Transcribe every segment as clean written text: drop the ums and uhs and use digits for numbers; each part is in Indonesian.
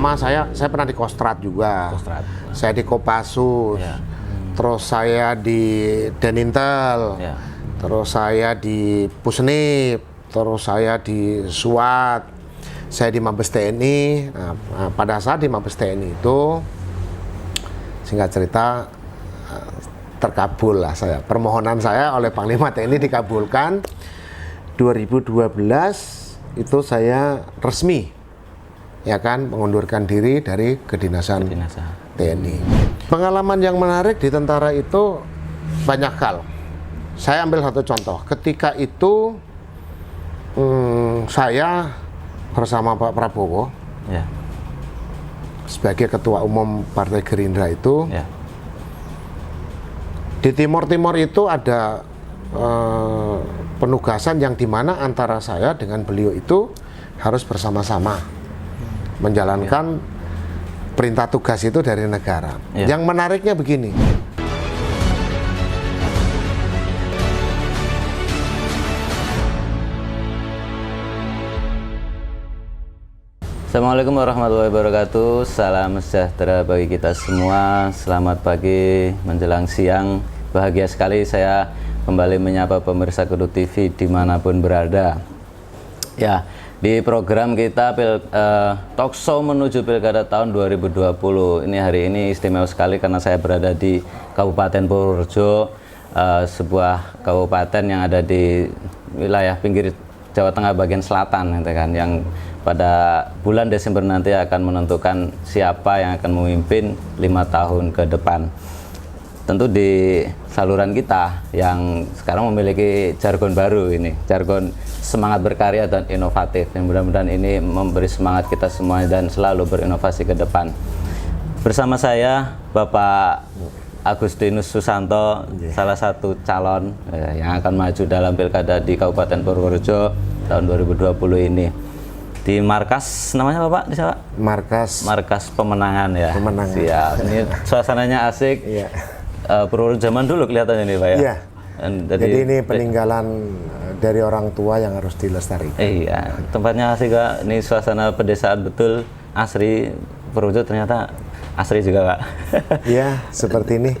pertama saya pernah di Kostrad juga. Kostrad. Saya di Kopassus. Ya. Terus saya di Denintel. Ya. Terus saya di Pusnip. Terus saya di SWAT. Saya di Mabes TNI. Nah, pada saat di Mabes TNI itu, singkat cerita, terkabul lah saya. Permohonan saya oleh Panglima TNI dikabulkan. 2012 itu saya resmi, ya kan, mengundurkan diri dari kedinasan TNI. Pengalaman yang menarik di tentara itu banyak hal. Saya ambil satu contoh. Ketika itu saya bersama Pak Prabowo, Ya. sebagai Ketua Umum Partai Gerindra itu, Ya. di Timur itu ada penugasan yang dimana antara saya dengan beliau itu harus bersama-sama menjalankan perintah tugas itu dari negara. Ya. Yang menariknya begini. Assalamualaikum warahmatullahi wabarakatuh. Salam sejahtera bagi kita semua. Selamat pagi menjelang siang. Bahagia sekali saya kembali menyapa pemirsa Kudu TV dimanapun berada. Ya, di program kita talk show menuju Pilkada tahun 2020. Ini hari ini istimewa sekali karena saya berada di Kabupaten Purworejo, sebuah kabupaten yang ada di wilayah pinggir Jawa Tengah bagian selatan, gitu kan, yang pada bulan Desember nanti akan menentukan siapa yang akan memimpin 5 tahun ke depan. Tentu di saluran kita yang sekarang memiliki jargon baru ini, jargon semangat berkarya dan inovatif, yang mudah-mudahan ini memberi semangat kita semua dan selalu berinovasi ke depan. Bersama saya Bapak Agustinus Susanto, salah satu calon yang akan maju dalam Pilkada di Kabupaten Purworejo tahun 2020 ini. Di markas, namanya apa Pak? Di sana? Markas Pemenangan ya. Pemenangan. Siap. Ini suasananya asik. Iya. Purworejo zaman dulu kelihatannya nih Pak ya. Iya. Jadi ini peninggalan dari orang tua yang harus dilestarikan. Iya, tempatnya asik Kak. Ini suasana pedesaan betul, asri. Purworejo ternyata asri juga Kak. Iya, seperti ini.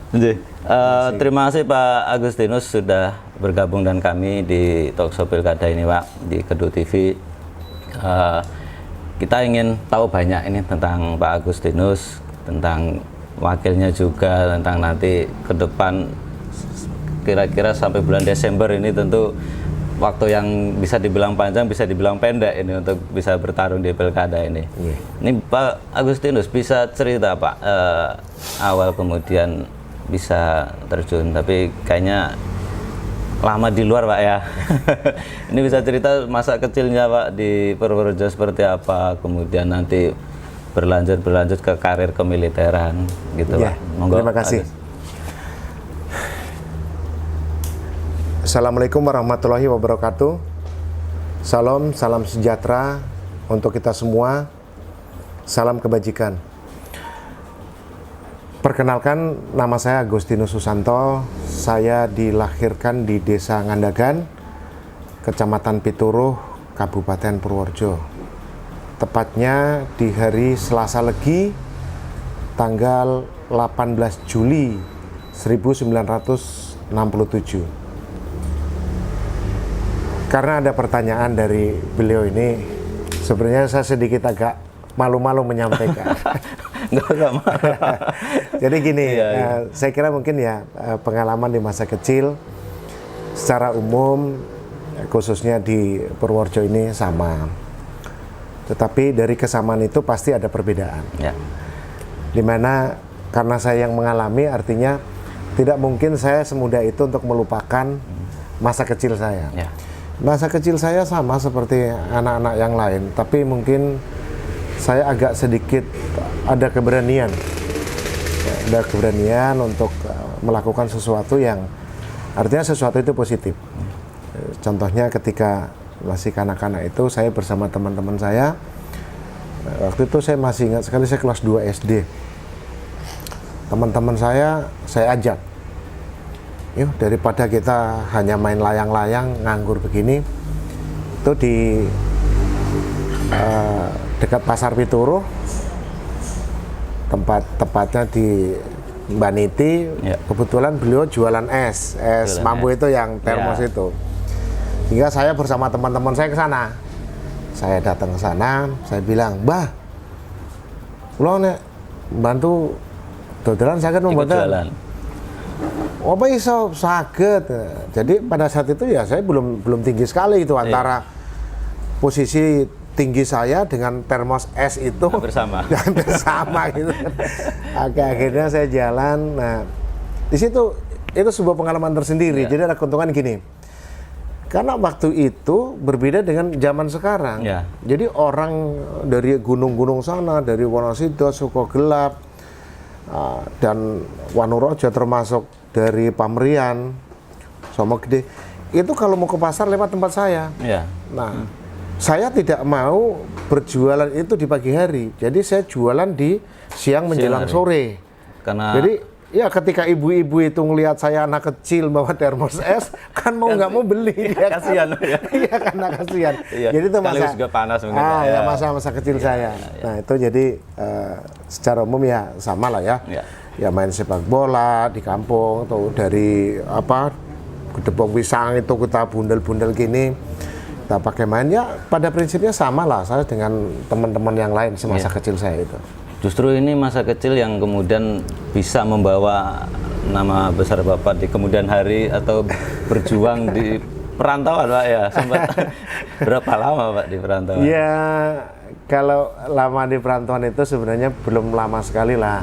Terima kasih Pak Agustinus sudah bergabung dan kami di Talkshow Pilkada ini Pak, di Kedu TV. Kita ingin tahu banyak ini tentang Pak Agustinus, tentang wakilnya juga, tentang nanti ke depan kira-kira sampai bulan Desember ini tentu waktu yang bisa dibilang panjang, bisa dibilang pendek ini untuk bisa bertarung di Pilkada ini. Ini Pak Agustinus bisa cerita Pak, awal kemudian bisa terjun, tapi kayaknya lama di luar Pak ya. Ini bisa cerita masa kecilnya Pak di Purworejo seperti apa, kemudian nanti berlanjut ke karir kemiliteran gitu Ya, Pak. Monggo, terima kasih. Assalamualaikum warahmatullahi wabarakatuh. Salam sejahtera untuk kita semua. Salam kebajikan. Perkenalkan, nama saya Agustinus Susanto. Saya dilahirkan di Desa Ngandagan, Kecamatan Pituruh, Kabupaten Purworejo. Tepatnya di hari Selasa Legi, tanggal 18 Juli 1967. Karena ada pertanyaan dari beliau ini, sebenarnya saya sedikit agak malu-malu menyampaikan. Jadi gini, saya kira mungkin ya pengalaman di masa kecil secara umum khususnya di Purworejo ini sama. Tetapi dari kesamaan itu pasti ada perbedaan. Ya. Dimana karena saya yang mengalami, artinya tidak mungkin saya semudah itu untuk melupakan masa kecil saya. Ya. Masa kecil saya sama seperti anak-anak yang lain, tapi mungkin saya agak sedikit ada keberanian. Ada keberanian untuk melakukan sesuatu yang artinya sesuatu itu positif. Contohnya ketika masih kanak-kanak itu saya bersama teman-teman saya, waktu itu saya masih ingat sekali, saya kelas 2 SD. Teman-teman saya ajak, yuk daripada kita hanya main layang-layang nganggur begini, itu di dekat Pasar Pituruh tepatnya di Mbak Niti. Ya. Kebetulan beliau jualan es mambu itu yang termos itu. Hingga saya bersama teman-teman saya ke sana. Saya datang ke sana, saya bilang, "Mbah, lo nek bantu dodolan saged mboten?" jualan. Apa iso saged. Jadi pada saat itu ya saya belum tinggi sekali itu antara posisi tinggi saya dengan termos es itu bersama. bersama gitu. Akhirnya saya jalan. Nah, di situ itu sebuah pengalaman tersendiri. Jadi ada keuntungan gini. Karena waktu itu berbeda dengan zaman sekarang. Jadi orang dari gunung-gunung sana, dari Wonosito, Sukogelap, dan Wanurojo termasuk dari Pamrian, Somogede, itu kalau mau ke pasar lewat tempat saya. Nah, saya tidak mau berjualan itu di pagi hari, jadi saya jualan di siang menjelang sore. Karena jadi ya ketika ibu-ibu itu ngelihat saya anak kecil bawa termos es, kan mau nggak mau beli. Ya, kasihan ya. Iya, karena kasihan. Jadi itu masa juga panas mungkin. Ya masa-masa kecil saya. Nah itu jadi secara umum ya sama lah ya. Ya main sepak bola di kampung atau dari gedebong pisang itu kita bundel-bundel gini. Kita pakai main ya pada prinsipnya sama lah saya dengan teman-teman yang lain semasa kecil saya itu. Justru ini masa kecil yang kemudian bisa membawa nama besar Bapak di kemudian hari atau berjuang di perantauan, Pak ya. Sempat berapa lama Pak di perantauan? Ya kalau lama di perantauan itu sebenarnya belum lama sekali lah.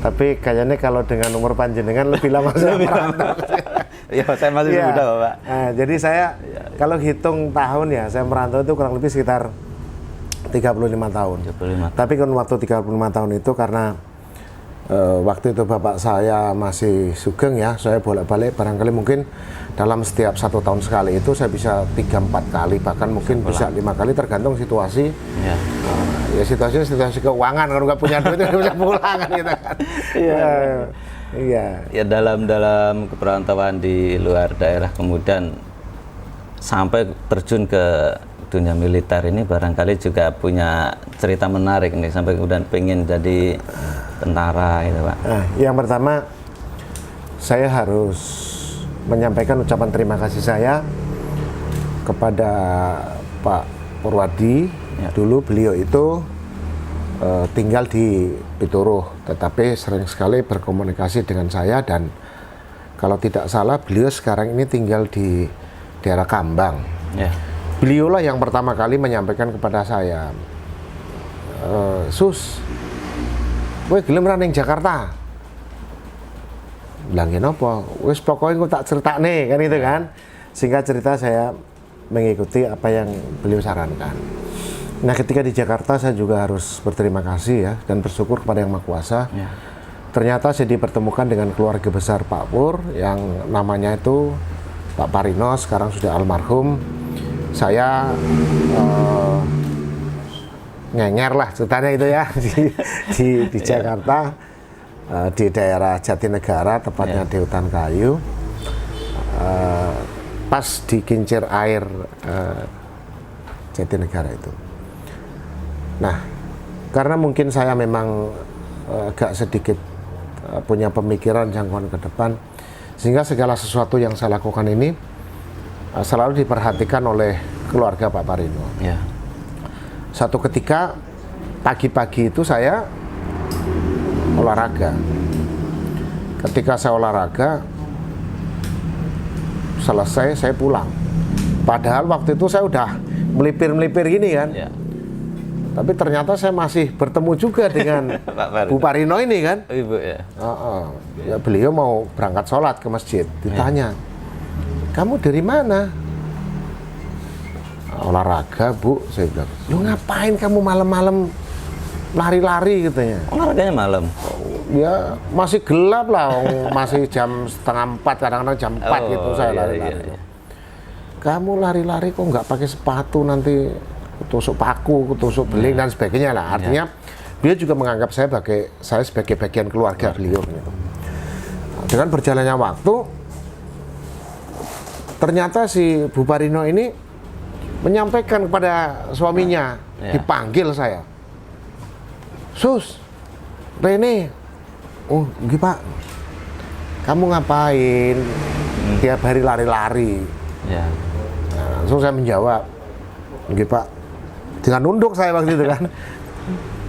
Tapi kayaknya kalau dengan umur panjenengan lebih lama saya merantau. Ya, saya masih muda, Bapak. Nah, jadi saya kalau hitung tahun ya, saya merantau itu kurang lebih sekitar 35 tahun. 35. Tapi kan waktu 35 tahun itu karena waktu itu bapak saya masih sugeng ya, saya bolak-balik barangkali mungkin dalam setiap 1 tahun sekali itu saya bisa 3-4 kali, bahkan mungkin bisa 5 kali tergantung situasi. Ya situasi keuangan, kalau nggak punya duit nggak bisa pulang kan gitu kan. Ya dalam keperantauan di luar daerah kemudian sampai terjun ke dunia militer ini barangkali juga punya cerita menarik nih sampai kemudian pengen jadi tentara gitu Pak. Nah, yang pertama saya harus menyampaikan ucapan terima kasih saya kepada Pak Purwadi. Dulu beliau itu tinggal di Pituruh, tetapi sering sekali berkomunikasi dengan saya dan kalau tidak salah beliau sekarang ini tinggal di daerah Kambang. Beliaulah yang pertama kali menyampaikan kepada saya, Sus, kowe gelem ra ning Jakarta? Bilangin apa? Wis pokoknya gue tak critakne kan itu kan. Singkat cerita saya mengikuti apa yang beliau sarankan. Nah ketika di Jakarta saya juga harus berterima kasih ya dan bersyukur kepada Yang Maha Kuasa. Ternyata saya dipertemukan dengan keluarga besar Pak Pur yang namanya itu Pak Parino, sekarang sudah almarhum. Saya ngenger lah ceritanya itu ya di Jakarta, di daerah Jatinegara, tepatnya di Hutan Kayu, pas di kincir air Jatinegara itu. Nah, karena mungkin saya memang agak sedikit punya pemikiran jangkauan ke depan, sehingga segala sesuatu yang saya lakukan ini selalu diperhatikan oleh keluarga Pak Parino. Satu ketika pagi-pagi itu saya olahraga. Ketika saya olahraga selesai saya pulang. Padahal waktu itu saya udah melipir-melipir gini kan. Tapi ternyata saya masih bertemu juga dengan Bu Parino ini kan. Ibu ya. Ya beliau mau berangkat sholat ke masjid. Ditanya, kamu dari mana? Olahraga Bu, saya bilang. Lu ngapain kamu malam-malam lari-lari katanya? Olahraganya malam? Ya masih gelap lah, masih jam 3:30, kadang-kadang jam 4 gitu saya lari-lari. Kamu lari-lari kok nggak pakai sepatu, nanti kutusuk paku, kutusuk beling dan sebagainya lah. Artinya beliau juga menganggap saya sebagai bagian keluarga beliau. Gitu. Dengan berjalannya waktu, ternyata si Bu Parino ini menyampaikan kepada suaminya, dipanggil saya, Sus, Rene, oh nggih Pak, kamu ngapain? Tiap hari lari-lari. Ya. Nah, langsung saya menjawab, nggih Pak, dengan nunduk saya waktu itu kan.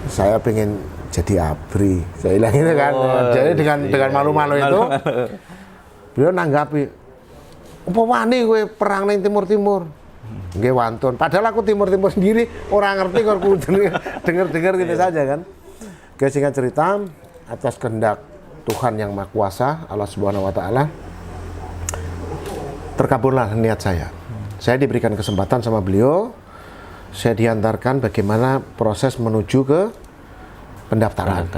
Saya pengen jadi ABRI, saya bilang gitu kan. Jadi dengan malu-malu itu, beliau nanggapi, apa wani kowe perang ning timur-timur? Nggih wantun. Padahal aku timur-timur sendiri orang ngerti kok denger-denger gitu saja kan. Oke, singkat cerita, atas kehendak Tuhan yang Maha Kuasa, Allah Subhanahu wa taala, terkabullah niat saya. Saya diberikan kesempatan sama beliau, saya diantarkan bagaimana proses menuju ke pendaftaran.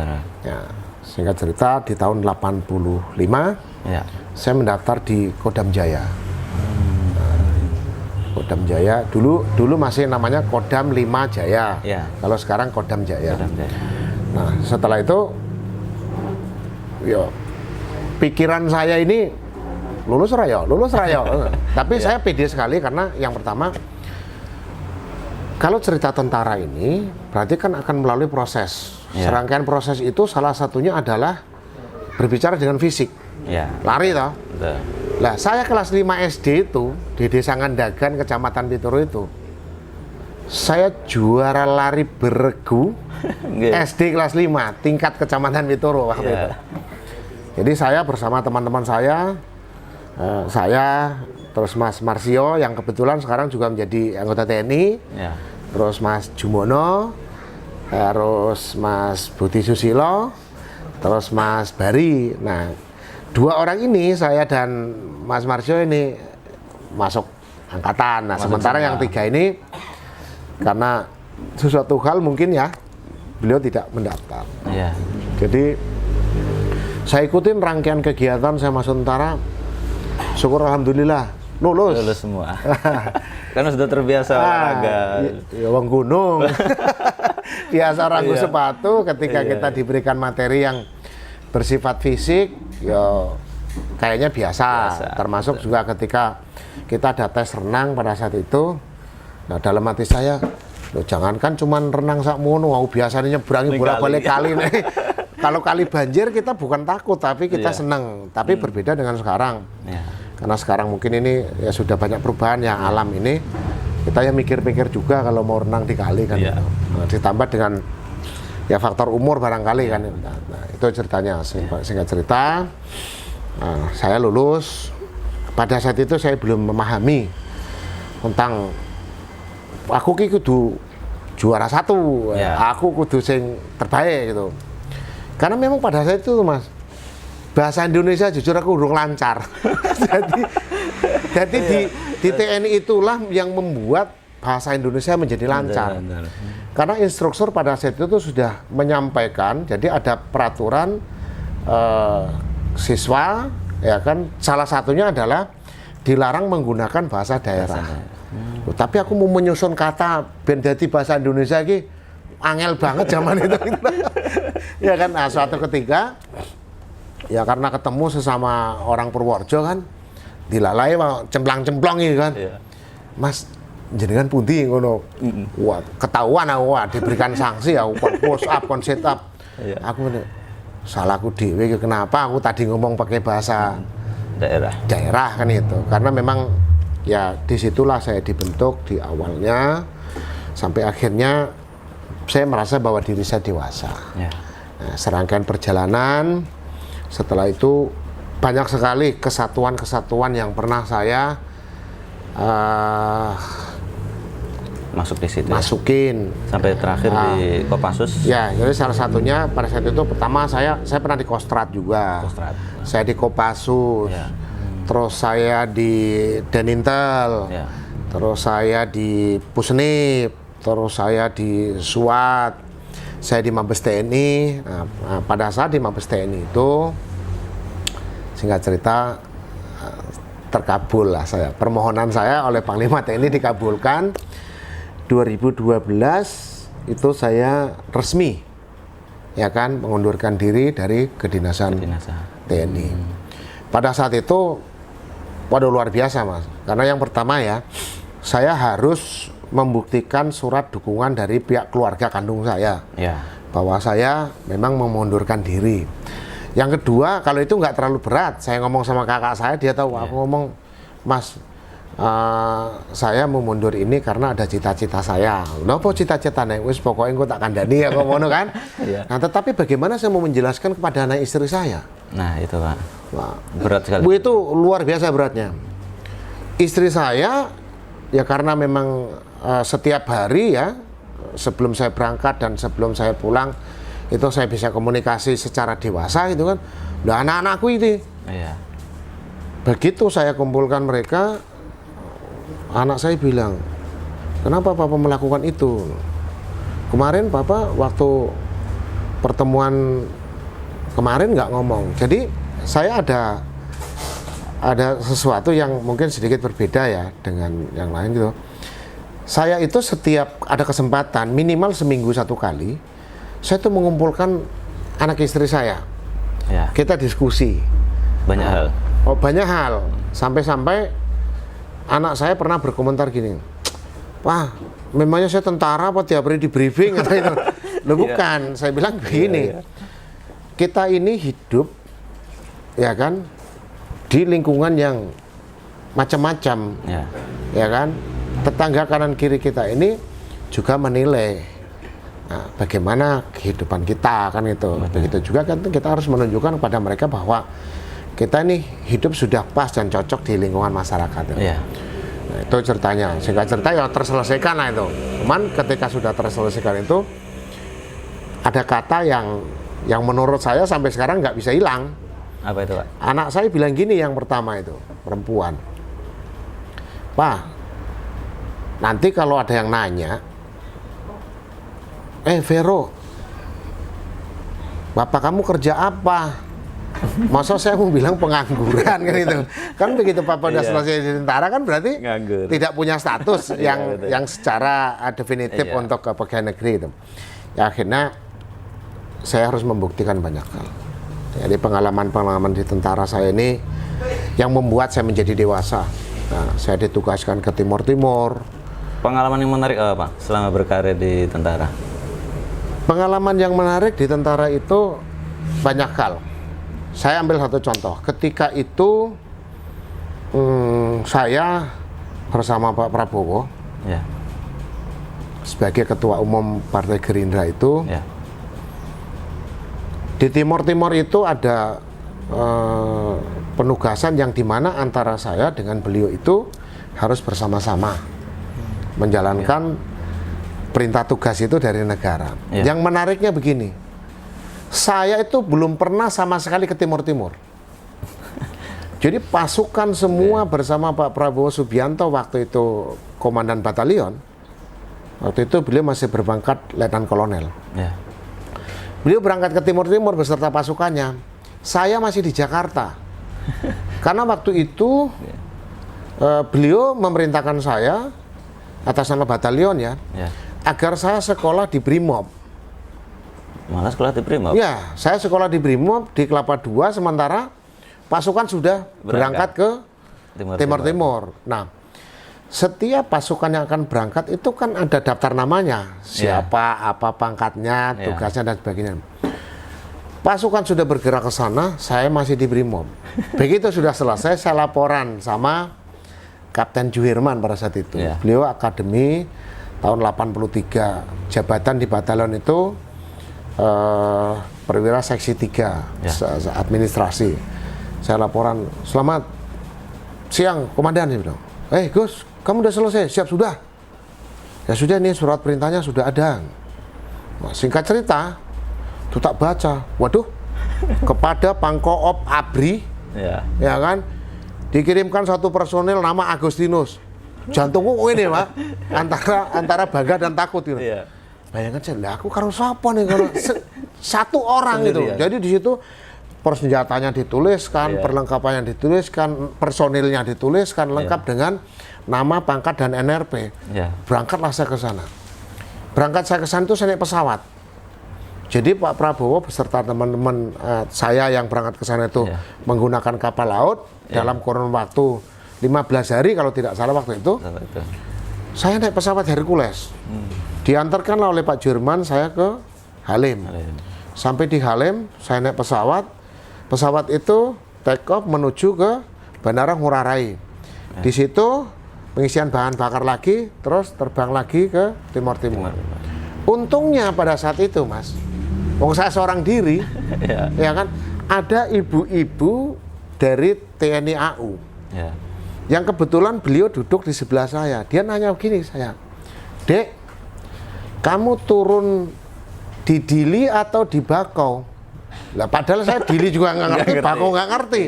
Ya, singkat cerita di tahun 85 Ya. saya mendaftar di Kodam Jaya. Kodam Jaya dulu masih namanya Kodam 5 Jaya. Ya. Kalau sekarang Kodam Jaya. Kodam Jaya. Nah, setelah itu yo pikiran saya ini lulus raya. Tapi saya pede sekali karena yang pertama, kalau cerita tentara ini berarti kan akan melalui proses. Ya. Serangkaian proses itu salah satunya adalah berbicara dengan fisik. Ya. Lari toh. Betul. Lah, saya kelas 5 SD itu di Desa Ngandagan, Kecamatan Pituro itu, saya juara lari beregu SD kelas 5 tingkat Kecamatan Pituro waktu itu. Jadi saya bersama teman-teman saya terus Mas Marsio yang kebetulan sekarang juga menjadi anggota TNI, terus Mas Jumono, terus Mas Budi Susilo, terus Mas Bari. Nah, dua orang ini, saya dan Mas Marsio ini masuk angkatan. Nah, sementara yang tiga ini karena sesuatu hal mungkin ya beliau tidak mendaftar. Jadi saya ikutin rangkaian kegiatan, saya masuk tentara, syukur alhamdulillah lulus semua. Karena sudah terbiasa olahraga. Ya wong gunung. Biasa ragu sepatu, ketika kita diberikan materi yang bersifat fisik, ya kayaknya biasa. Termasuk juga ketika kita ada tes renang pada saat itu. Nah, dalam hati saya, loh, jangankan cuman renang sak mono, biasanya nyeberangi bolak-balik kali nih. Kalau kali banjir kita bukan takut, tapi kita seneng. Tapi berbeda dengan sekarang. Karena sekarang mungkin ini ya sudah banyak perubahan ya alam ini. Kita ya mikir-mikir juga kalau mau renang di kali kan. Nah, ditambah dengan ya faktor umur barangkali kan. Nah, itu ceritanya, singkat cerita. Nah, saya lulus. Pada saat itu saya belum memahami tentang aku kudu juara satu, aku kudu sing terbaik gitu. Karena memang pada saat itu Mas, bahasa Indonesia jujur aku urung lancar. jadi di TNI itulah yang membuat bahasa Indonesia menjadi lancar. Karena instruktur pada saat itu sudah menyampaikan, jadi ada peraturan siswa, ya kan, salah satunya adalah dilarang menggunakan bahasa daerah. Tapi aku mau menyusun kata ben dadi bahasa Indonesia iki angel banget zaman itu. Ya kan, nah, suatu ketika ya karena ketemu sesama orang Purworejo kan, dilalai cemplang-cemplang gitu kan. Mas, jenengan pundi ngono. Wah, ketahuan aku, diberikan sanksi ya, push up, sit up. Aku salahku dhewe, kenapa aku tadi ngomong pakai bahasa daerah kan itu. Karena memang ya disitulah saya dibentuk di awalnya sampai akhirnya saya merasa bahwa diri saya dewasa. Nah, serangkaian perjalanan setelah itu banyak sekali kesatuan-kesatuan yang pernah saya masukin sampai terakhir di Kopassus. Ya, jadi salah satunya pada saat itu pertama saya pernah di Kostrad juga. Saya di Kopassus. Terus saya di Denintel. Terus saya di Pusnip. Terus saya di SWAT, saya di Mabes TNI. Nah, pada saat di Mabes TNI itu, singkat cerita, terkabul lah saya. Permohonan saya oleh Panglima TNI dikabulkan. 2012 itu saya resmi, ya kan, mengundurkan diri dari kedinasan TNI. Pada saat itu, waduh luar biasa Mas. Karena yang pertama ya, saya harus membuktikan surat dukungan dari pihak keluarga kandung saya bahwa saya memang memundurkan diri. Yang kedua, kalau itu nggak terlalu berat, saya ngomong sama kakak saya, dia tahu. Aku ngomong, Mas, saya mau mundur ini karena ada cita-cita saya. Kenapa cita-cita nih? Wis pokoknya gue tak kandani ya, ngono kan. Nah, tetapi bagaimana saya mau menjelaskan kepada anak istri saya? Nah, itu Pak. Nah, Berat sekali. itu luar biasa beratnya. Istri saya, ya karena memang setiap hari ya, sebelum saya berangkat dan sebelum saya pulang, itu saya bisa komunikasi secara dewasa gitu kan. Nah, anak-anakku itu. Iya. Begitu saya kumpulkan mereka, anak saya bilang, kenapa Papa melakukan itu? Kemarin Papa waktu pertemuan kemarin nggak ngomong. Jadi saya ada sesuatu yang mungkin sedikit berbeda ya dengan yang lain gitu. Saya itu setiap ada kesempatan minimal seminggu satu kali, saya tuh mengumpulkan anak istri saya. Ya. Kita diskusi. Banyak hal. Oh, banyak hal. Sampai-sampai anak saya pernah berkomentar gini, Wah, memangnya saya tentara apa tiap hari di briefing atau itu? Loh bukan, saya bilang begini, kita ini hidup, ya kan, di lingkungan yang macam-macam, ya kan. Tetangga kanan kiri kita ini juga menilai bagaimana kehidupan kita, kan itu. Begitu juga kan kita harus menunjukkan kepada mereka bahwa kita ini hidup sudah pas dan cocok di lingkungan masyarakat. Nah, itu ceritanya, sehingga cerita ya terselesaikan lah itu. Cuman ketika sudah terselesaikan itu, ada kata yang menurut saya sampai sekarang nggak bisa hilang. Apa itu, Pak? Anak saya bilang gini, yang pertama itu, perempuan. Pak, nanti kalau ada yang nanya, Vero, bapak kamu kerja apa? Masa saya mau bilang pengangguran kan itu. Kan begitu Papa udah selesai di tentara kan berarti nganggur, tidak punya status yang secara definitif untuk ke pegawai negeri itu. Ya, akhirnya saya harus membuktikan banyak hal. Jadi pengalaman-pengalaman di tentara saya ini yang membuat saya menjadi dewasa. Nah, saya ditugaskan ke Timur-Timur. Pengalaman yang menarik apa, Pak, selama berkarir di tentara? Pengalaman yang menarik di tentara itu banyak hal. Saya ambil satu contoh. Ketika itu saya bersama Pak Prabowo sebagai Ketua Umum Partai Gerindra itu, di Timur-Timur itu ada penugasan yang dimana antara saya dengan beliau itu harus bersama-sama menjalankan perintah tugas itu dari negara. Yang menariknya begini, saya itu belum pernah sama sekali ke Timur-Timur. Jadi pasukan semua bersama Pak Prabowo Subianto waktu itu komandan batalion. Waktu itu beliau masih berpangkat Letnan Kolonel. Beliau berangkat ke Timur-Timur beserta pasukannya. Saya masih di Jakarta. Karena waktu itu beliau memerintahkan saya atas nama batalion agar saya sekolah di Brimob. Malah sekolah di Brimob? Ya, saya sekolah di Brimob di Kelapa II, sementara pasukan sudah berangkat ke Timur-Timur. Nah, setiap pasukan yang akan berangkat itu kan ada daftar namanya, siapa, apa pangkatnya, tugasnya dan sebagainya. Pasukan sudah bergerak ke sana, saya masih di Brimob. Begitu sudah selesai, saya laporan sama Kapten Juhirman pada saat itu. Beliau akademi tahun 83, jabatan di batalion itu perwira seksi 3 administrasi. Saya laporan, selamat siang komandan, saya bilang. Gus, kamu udah selesai? Siap, sudah. Ya sudah, nih surat perintahnya sudah ada. Nah, singkat cerita, itu tak baca. Waduh, kepada Pangkoop Abri, ya kan, dikirimkan satu personil nama Agustinus. Jantungku ini, Pak, antara bangga dan takut gitu. Bayangkan saya, aku karo sapa nih kalau satu orang itu. Jadi di situ persenjatanya dituliskan, perlengkapannya dituliskan, personilnya dituliskan lengkap dengan nama, pangkat dan NRP. Berangkatlah saya ke sana. Berangkat saya ke sana itu saya naik pesawat. Jadi Pak Prabowo beserta teman-teman saya yang berangkat ke sana itu menggunakan kapal laut dalam kurun waktu 15 hari kalau tidak salah waktu itu. Saya naik pesawat Hercules. Diantarkanlah oleh Pak Jerman saya ke Halim. Sampai di Halim, saya naik pesawat. Pesawat itu take off menuju ke Bandara Ngurah Rai. Di situ pengisian bahan bakar lagi, terus terbang lagi ke Timur Timur. Untungnya pada saat itu, Mas, wong saya seorang diri, ya kan, ada ibu-ibu dari TNI AU. Yang kebetulan beliau duduk di sebelah saya. Dia nanya begini saya, "Dek, kamu turun di Dili atau di Bakau?" Lah padahal saya Dili juga nggak ngerti, Bakau nggak ngerti.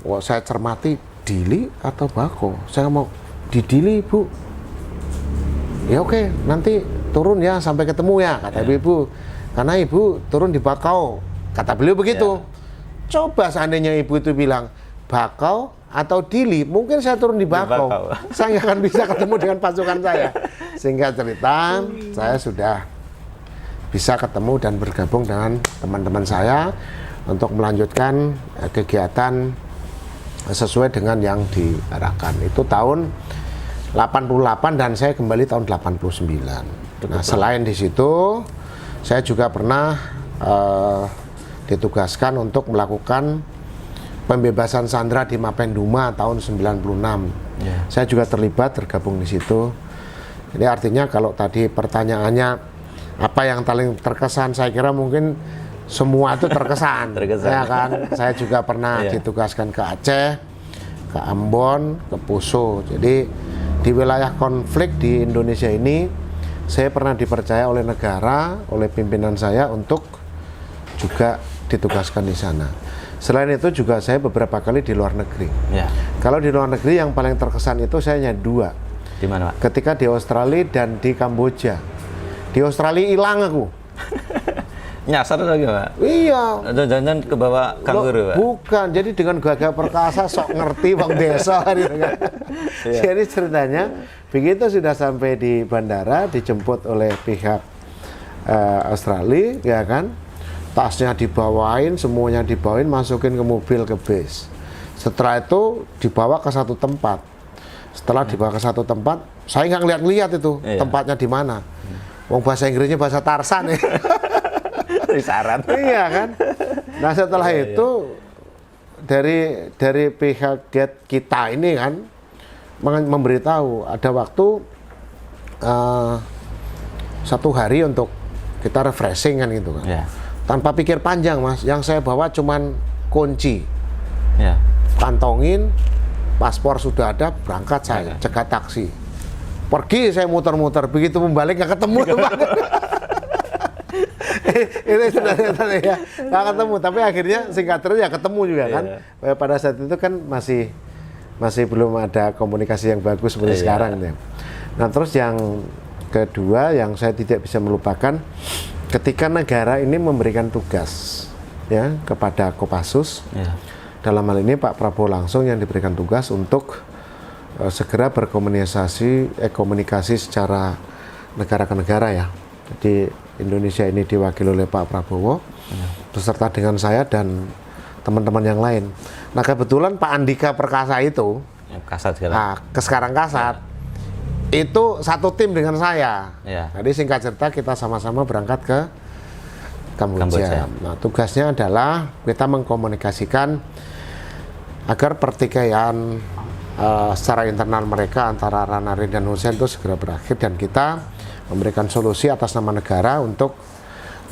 Wah, saya cermati, Dili atau Bakau? Saya mau di Dili, Bu. Ya oke, nanti turun ya sampai ketemu ya, kata ibu. Karena ibu turun di Bakau, kata beliau begitu. Coba seandainya ibu itu bilang Bakau atau Dili, mungkin saya turun di Bakau. Saya nggak akan bisa ketemu dengan pasukan saya. Sehingga cerita, saya sudah bisa ketemu dan bergabung dengan teman-teman saya untuk melanjutkan kegiatan sesuai dengan yang diarahkan. Itu tahun 88 dan saya kembali tahun 89. Nah, selain di situ, saya juga pernah ditugaskan untuk melakukan pembebasan sandera di Mapenduma tahun 96. Saya juga tergabung di situ. Jadi artinya kalau tadi pertanyaannya apa yang paling terkesan, saya kira mungkin semua itu terkesan. Ya kan? Saya juga pernah ditugaskan ke Aceh, ke Ambon, ke Poso. Jadi di wilayah konflik di Indonesia ini, saya pernah dipercaya oleh negara, oleh pimpinan saya untuk juga ditugaskan di sana. Selain itu juga saya beberapa kali di luar negeri. Kalau di luar negeri yang paling terkesan itu saya hanya 2. Di mana, Pak? Ketika di Australia dan di Kamboja. Di Australia hilang aku. Nyasar lagi, Pak? Iya. Jangan ke bawah kanguru, Pak? Bukan, jadi dengan gagah perkasa sok ngerti bang desa gitu kan. Jadi ceritanya begitu sudah sampai di bandara, dijemput oleh pihak Australia, ya kan, tasnya dibawain, semuanya dibawain, masukin ke mobil, ke base. Setelah itu dibawa ke satu tempat. Setelah dibawa ke satu tempat, saya nggak ngeliat-ngeliat itu tempatnya di mana. Wong bahasa Inggrisnya bahasa Tarsan ya. Syarat. Iya kan. Nah setelah itu dari pihak gate kita ini kan memberitahu ada waktu 1 hari untuk kita refreshing kan gitu kan. Tanpa pikir panjang, Mas. Yang saya bawa cuman kunci. Kantongin, paspor sudah ada, berangkat saya cegat taksi. Pergi saya muter-muter, begitu membalik nggak ketemu. Itu sebenarnya ya nggak ketemu, tapi akhirnya singkat cerita ya ketemu juga kan. Pada saat itu kan masih belum ada komunikasi yang bagus seperti sekarang ya. Nah terus yang kedua yang saya tidak bisa melupakan, ketika negara ini memberikan tugas ya kepada Kopassus, dalam hal ini Pak Prabowo langsung yang diberikan tugas untuk segera komunikasi secara negara ke negara ya. Jadi Indonesia ini diwakili oleh Pak Prabowo beserta dengan saya dan teman-teman yang lain. Nah kebetulan Pak Andika Perkasa itu sekarang Kasat itu satu tim dengan saya. Jadi singkat cerita kita sama-sama berangkat ke Kamboja. Nah tugasnya adalah kita mengkomunikasikan agar pertikaian secara internal mereka antara Ranari dan Hussein itu segera berakhir dan kita memberikan solusi atas nama negara untuk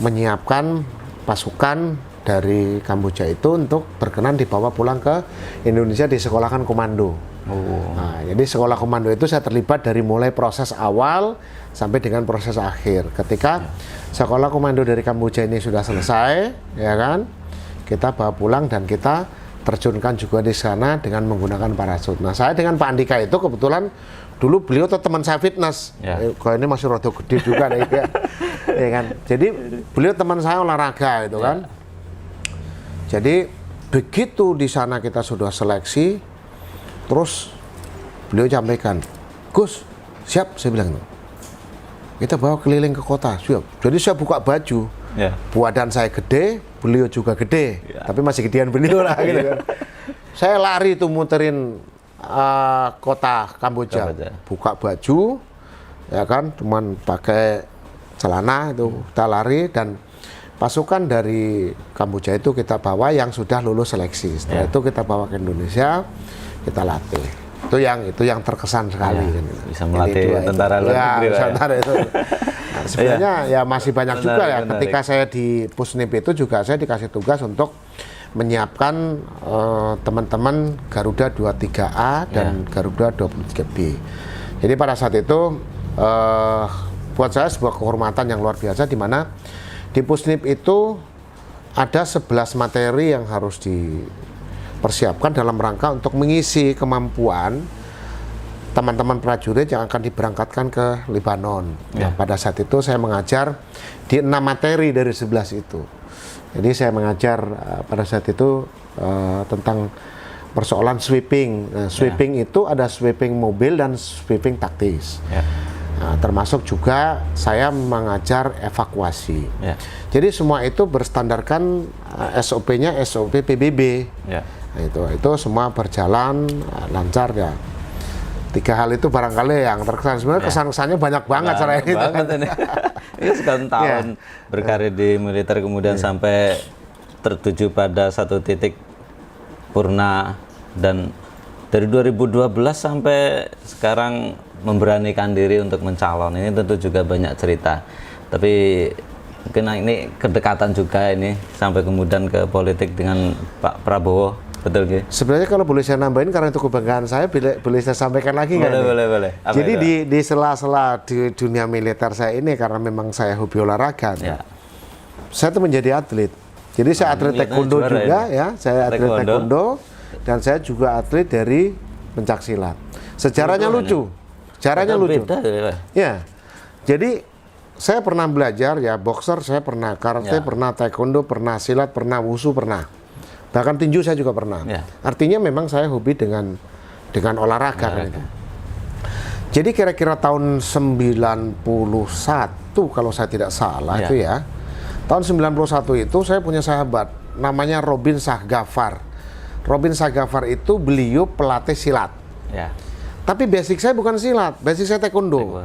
menyiapkan pasukan dari Kamboja itu untuk berkenan dibawa pulang ke Indonesia disekolahkan komando. Nah, jadi sekolah komando itu saya terlibat dari mulai proses awal sampai dengan proses akhir. Ketika sekolah komando dari Kamboja ini sudah selesai, ya kan, kita bawa pulang dan kita terjunkan juga di sana dengan menggunakan parasut. Nah, saya dengan Pak Andika itu kebetulan dulu beliau tuh teman saya fitness. Kalau ini masih rada gede juga nih ya. Ya kan. Jadi beliau teman saya olahraga itu kan. Jadi begitu di sana kita sudah seleksi, terus beliau sampaikan, "Gus, siap," saya bilang. "Kita bawa keliling ke kota." Siap. Jadi saya buka baju. Badan saya gede, beliau juga gede, tapi masih gedean beliau lah gitu kan. Saya lari tuh muterin kota Kamboja, buka baju, ya kan, cuman pakai celana itu kita lari, dan pasukan dari Kamboja itu kita bawa yang sudah lulus seleksi. Setelah itu kita bawa ke Indonesia, kita latih. Itu yang terkesan sekali. Kan. Bisa melatih tentara luar negeri. Tentara itu. Nah, sebenarnya ya masih banyak juga ya. Ketika saya di Pusnip itu juga saya dikasih tugas untuk menyiapkan teman-teman Garuda 23A dan Garuda 23B. Jadi pada saat itu buat saya sebuah kehormatan yang luar biasa, di mana di Pusnip itu ada 11 materi yang harus dipersiapkan dalam rangka untuk mengisi kemampuan teman-teman prajurit yang akan diberangkatkan ke Lebanon. Nah, pada saat itu saya mengajar di 6 materi dari 11 itu. Jadi saya mengajar pada saat itu tentang persoalan sweeping. Nah, sweeping itu ada sweeping mobil dan sweeping taktis. Nah, termasuk juga saya mengajar evakuasi. Jadi semua itu berstandarkan SOP-nya SOP PBB. Nah, itu semua berjalan lancar ya. 3 hal itu barangkali yang terkesan. Sebenarnya kesan-kesannya banyak banget soalnya itu. Ini sekian tahun berkarir di militer, kemudian sampai tertuju pada satu titik purna, dan dari 2012 sampai sekarang memberanikan diri untuk mencalon. Ini tentu juga banyak cerita, tapi mungkin ini kedekatan juga ini sampai kemudian ke politik dengan Pak Prabowo. Betul gitu. Sebenarnya kalau boleh saya nambahin, karena itu kebanggaan saya, boleh saya sampaikan lagi nggak? Boleh. Jadi di sela-sela di dunia militer saya ini, karena memang saya hobi olahraga, saya tuh menjadi atlet. Jadi saya atlet taekwondo juga ya, saya atlet taekwondo, dan saya juga atlet dari pencaksilat. Sejarahnya lucu, lucu. Ya, jadi saya pernah belajar ya, boxer saya pernah, karate pernah, taekwondo pernah, silat pernah, wushu pernah. Bahkan tinju saya juga pernah. Artinya memang saya hobi dengan olahraga. Kan itu. Jadi kira-kira tahun 91 kalau saya tidak salah itu ya. Tahun 91 itu saya punya sahabat namanya Robin Shahgafar. Robin Shahgafar itu beliau pelatih silat. Tapi basic saya bukan silat, basic saya taekwondo.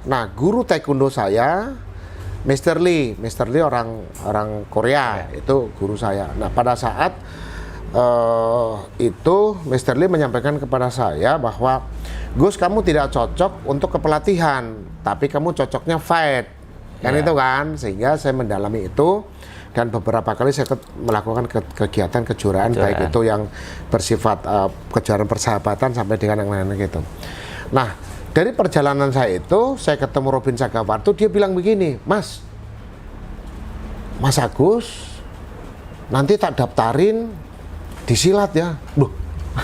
Nah, guru taekwondo saya Mr. Lee orang Korea, itu guru saya. Nah, pada saat itu Mr. Lee menyampaikan kepada saya bahwa Gus, kamu tidak cocok untuk kepelatihan, tapi kamu cocoknya fight, kan itu kan, sehingga saya mendalami itu, dan beberapa kali saya melakukan kegiatan kejuaraan, baik itu yang bersifat kejuaraan persahabatan sampai dengan yang lain-lain gitu. Nah, dari perjalanan saya itu, saya ketemu Robin Shahgafar itu, dia bilang begini, Mas Agus, nanti tak daftarin di silat ya. Loh,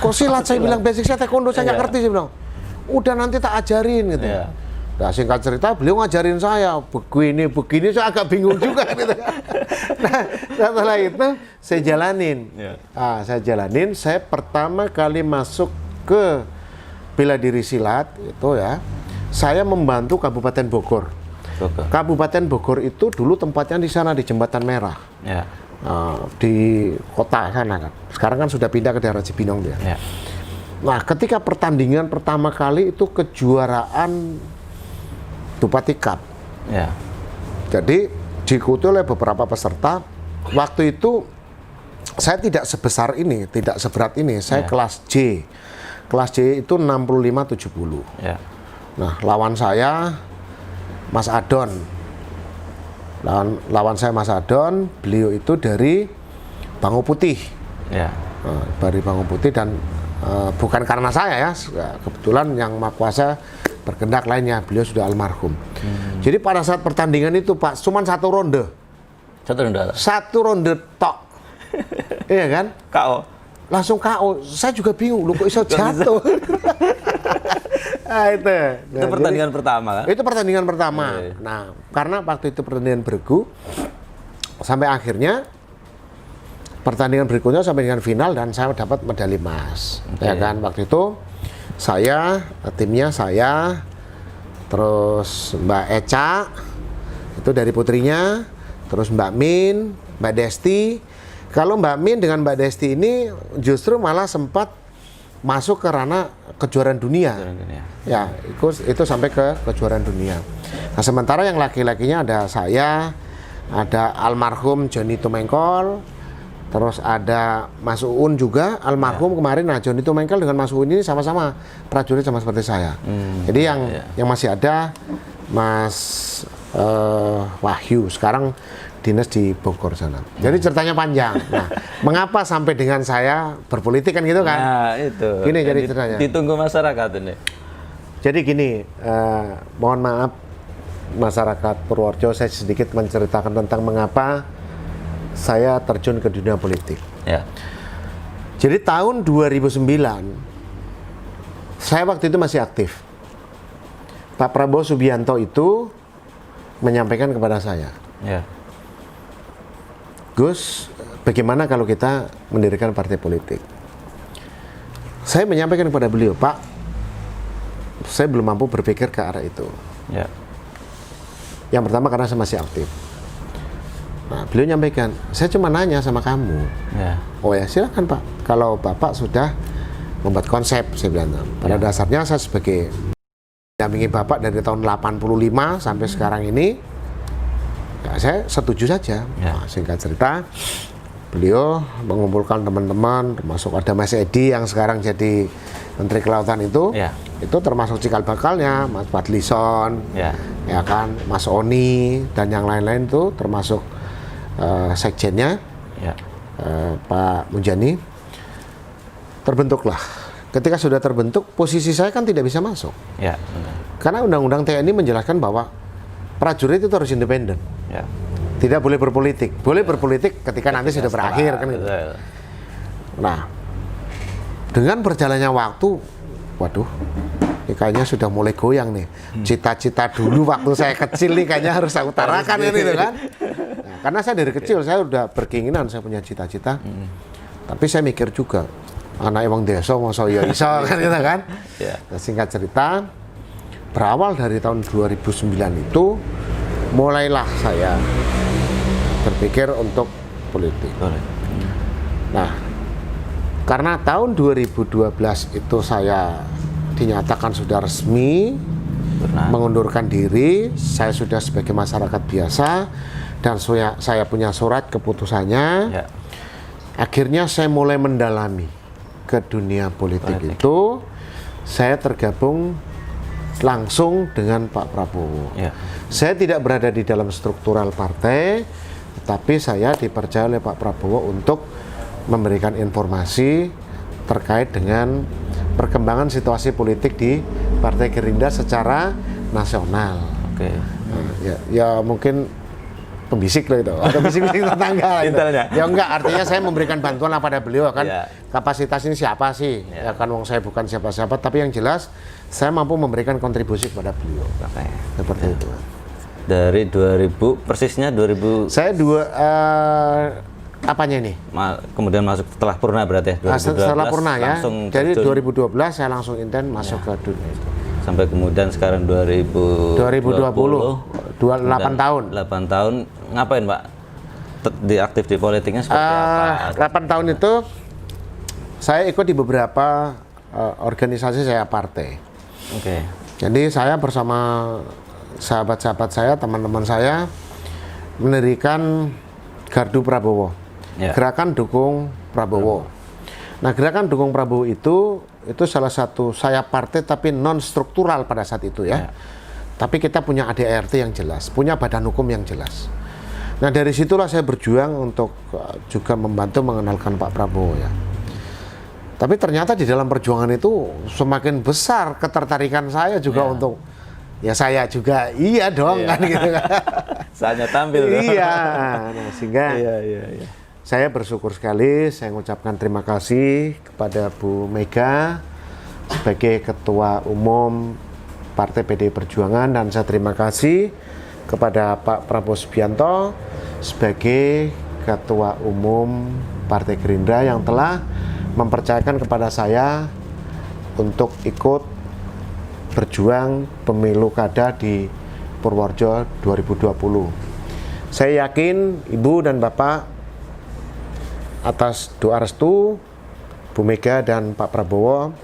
kok silat? Saya bilang basic saya taekwondo, saya nggak ngerti. Saya bilang, udah nanti tak ajarin gitu. Nah, singkat cerita, beliau ngajarin saya begini, saya agak bingung juga gitu. Nah, setelah itu saya jalanin. Saya pertama kali masuk ke bela diri silat itu ya, saya membantu Kabupaten Bogor. Kabupaten Bogor itu dulu tempatnya di sana, di Jembatan Merah, di kota sana kan. Sekarang kan sudah pindah ke daerah Cibinong dia. Nah, ketika pertandingan pertama kali itu kejuaraan Bupati Cup. Jadi diikuti oleh beberapa peserta. Waktu itu saya tidak sebesar ini, tidak seberat ini. Saya kelas J. Kelas J itu 65-70. Nah, lawan saya Mas Adon. Lawan saya Mas Adon, beliau itu dari Bangu Putih. Dari Bangu Putih, dan bukan karena saya ya, kebetulan yang Maha Kuasa berkehendak lainnya, beliau sudah almarhum. Jadi pada saat pertandingan itu Pak, cuma satu ronde. Satu ronde tok. Iya kan? KO. Langsung KO. Saya juga bingung, lu kok bisa jatuh. Nah, itu pertandingan pertama kan? Itu pertandingan pertama. Nah, karena waktu itu pertandingan bergu, sampai akhirnya pertandingan berikutnya sampai dengan final, dan saya dapat medali emas. Ya kan, waktu itu saya, timnya saya, terus Mbak Eca, itu dari putrinya, terus Mbak Min, Mbak Desti. Kalau Mbak Min dengan Mbak Desti ini justru malah sempat masuk ke ranah kejuaraan dunia. Ya, itu sampai ke kejuaraan dunia. Nah, sementara yang laki-lakinya ada saya, ada almarhum Johnny Tumengkol, terus ada Mas Uun juga almarhum kemarin. Nah, Johnny Tumengkol dengan Mas Uun ini sama-sama prajurit sama seperti saya. Jadi yang masih ada Mas Wahyu sekarang dinas di Bogor sana. Jadi ceritanya panjang. Nah, mengapa sampai dengan saya berpolitik kan gitu kan? Nah, itu. Gini jadi ceritanya. Ditunggu masyarakat ini. Jadi gini, mohon maaf masyarakat Purworejo, saya sedikit menceritakan tentang mengapa saya terjun ke dunia politik. Ya. Jadi tahun 2009, saya waktu itu masih aktif. Pak Prabowo Subianto itu menyampaikan kepada saya, Ya. Gus, bagaimana kalau kita mendirikan partai politik? Saya menyampaikan kepada beliau, Pak, saya belum mampu berpikir ke arah itu. Ya. Yang pertama karena saya masih aktif. Nah, beliau nyampaikan, saya cuma nanya sama kamu. Ya. Oh ya, silakan Pak. Kalau Bapak sudah membuat konsep, saya bilang. Pada dasarnya saya sebagai dampingi Bapak dari tahun 85 sampai sekarang ini, ya saya setuju saja. Ya. Nah, singkat cerita, beliau mengumpulkan teman-teman, termasuk ada Mas Edi yang sekarang jadi Menteri Kelautan itu. Ya. Itu termasuk cikal bakalnya, Mas Fadlison, Ya. ya kan, Mas Oni dan yang lain-lain itu termasuk sekjennya, Ya. Pak Munjani. Terbentuklah. Ketika sudah terbentuk, posisi saya kan tidak bisa masuk. Ya. Karena Undang-Undang TNI menjelaskan bahwa prajurit itu harus independen. Ya. Tidak boleh berpolitik. Boleh berpolitik ketika nanti sudah berakhir kan gitu. Betul. Nah, dengan berjalannya waktu, waduh, ini kayaknya sudah mulai goyang nih. Cita-cita dulu waktu saya kecil nih kayaknya harus saya utarakan kan gitu kan. Nah, karena saya dari kecil saya udah berkeinginan, saya punya cita-cita. Tapi saya mikir juga, anak emang desa mau iso kan gitu kan. Ya. Nah, singkat cerita, berawal dari tahun 2009 itu mulailah saya berpikir untuk politik. Nah, karena tahun 2012 itu saya dinyatakan sudah resmi mengundurkan diri, saya sudah sebagai masyarakat biasa dan saya punya surat keputusannya. Ya. Akhirnya saya mulai mendalami ke dunia politik itu. Saya tergabung langsung dengan Pak Prabowo. Ya. Saya tidak berada di dalam struktural partai, tetapi saya dipercaya oleh Pak Prabowo untuk memberikan informasi terkait dengan perkembangan situasi politik di Partai Gerindra secara nasional. Oke. Nah, ya mungkin pembisik loh itu, atau bisik-bisik tetangga gitu. Intelnya. Ya enggak, artinya saya memberikan bantuan lah pada beliau kan. Ya. Kapasitas ini siapa sih? Ya kan, wong saya bukan siapa-siapa, tapi yang jelas saya mampu memberikan kontribusi kepada beliau. Oke. Seperti itu. Dari 2000, persisnya 2000. Saya apanya ini? Kemudian masuk setelah purna berarti ya? 2012 Setelah purna ya. langsung Jadi terjun. 2012 saya langsung intent masuk ke dunia itu. Sampai kemudian sekarang 2020. 2020, 8 tahun. 8 tahun, ngapain Pak? Aktif di politiknya seperti apa? 8 tahun itu saya ikut di beberapa organisasi saya partai. Oke. Jadi saya bersama sahabat-sahabat saya, teman-teman saya mendirikan Gardu Prabowo, Ya. Gerakan Dukung Prabowo. Nah, Gerakan Dukung Prabowo itu salah satu sayap partai tapi non struktural pada saat itu ya. Tapi kita punya ADART yang jelas, punya badan hukum yang jelas. Nah, dari situlah saya berjuang untuk juga membantu mengenalkan Pak Prabowo ya. Tapi ternyata di dalam perjuangan itu semakin besar ketertarikan saya juga untuk ya saya juga iya dong kan gitu kan. Saatnya tampil. Iya. Nah, sehingga Iya. saya bersyukur sekali, saya mengucapkan terima kasih kepada Bu Mega sebagai Ketua Umum Partai PDI Perjuangan, dan saya terima kasih kepada Pak Prabowo Subianto sebagai Ketua Umum Partai Gerindra yang telah mempercayakan kepada saya untuk ikut berjuang pemilu kada di Purworejo 2020. Saya yakin Ibu dan Bapak atas doa restu Bu Mega dan Pak Prabowo,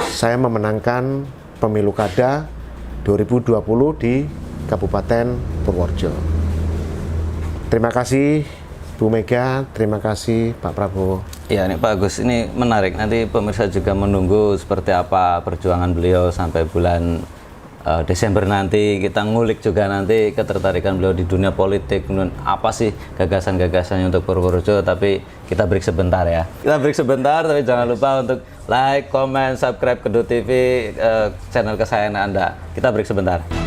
saya memenangkan pemilu kada 2020 di Kabupaten Purworejo. Terima kasih Bu Mega, terima kasih Pak Prabowo. Ya, ini Pak Agus, ini menarik. Nanti pemirsa juga menunggu seperti apa perjuangan beliau sampai bulan Desember nanti. Kita ngulik juga nanti ketertarikan beliau di dunia politik, kemudian apa sih gagasan-gagasannya untuk Purworejo. Tapi kita break sebentar ya. Kita break sebentar, tapi jangan lupa untuk like, comment, subscribe Kedut TV, channel kesayangan Anda. Kita break sebentar.